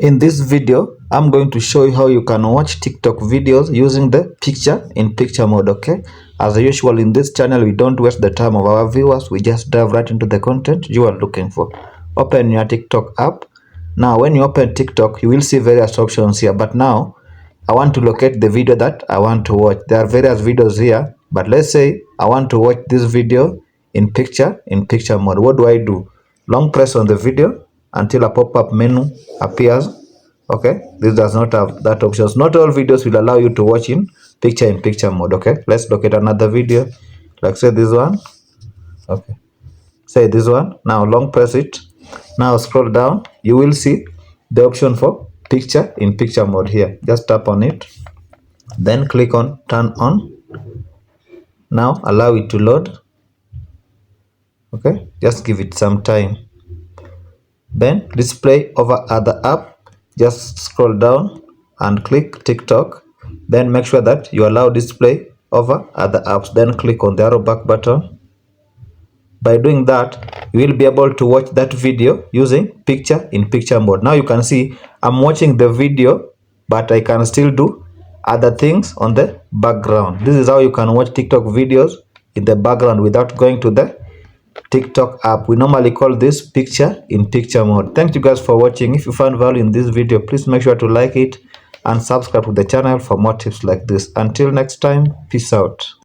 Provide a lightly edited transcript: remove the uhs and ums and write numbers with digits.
In this video, I'm going to show you how you can watch TikTok videos using the picture-in-picture mode, okay? As usual in this channel, we don't waste the time of our viewers. We just dive right into the content you are looking for. Open your TikTok app. Now, when you open TikTok, you will see various options here. But now, I want to locate the video that I want to watch. There are various videos here. But let's say I want to watch this video in picture-in-picture mode. What do I do? Long press on the video until a pop-up menu appears. Okay, this does not have that options. Not all videos will allow you to watch in picture mode. Okay, let's look at another video, like say this one. Okay, say this one. Now long press it. Now scroll down, you will see the option for picture mode here. Just tap on it, then click on turn on. Now allow it to load. Okay, just give it some time. Then display over other app. Just scroll down and click TikTok. Then make sure that you allow display over other apps. Then click on the arrow back button. By doing that, you will be able to watch that video using picture-in-picture mode. Now you can see I'm watching the video, but I can still do other things on the background. This is how you can watch TikTok videos in the background without going to the TikTok app. We normally call this picture-in-picture mode. Thank you guys for watching. If you found value in this video, please make sure to like it and subscribe to the channel for more tips like this. Until next time, peace out.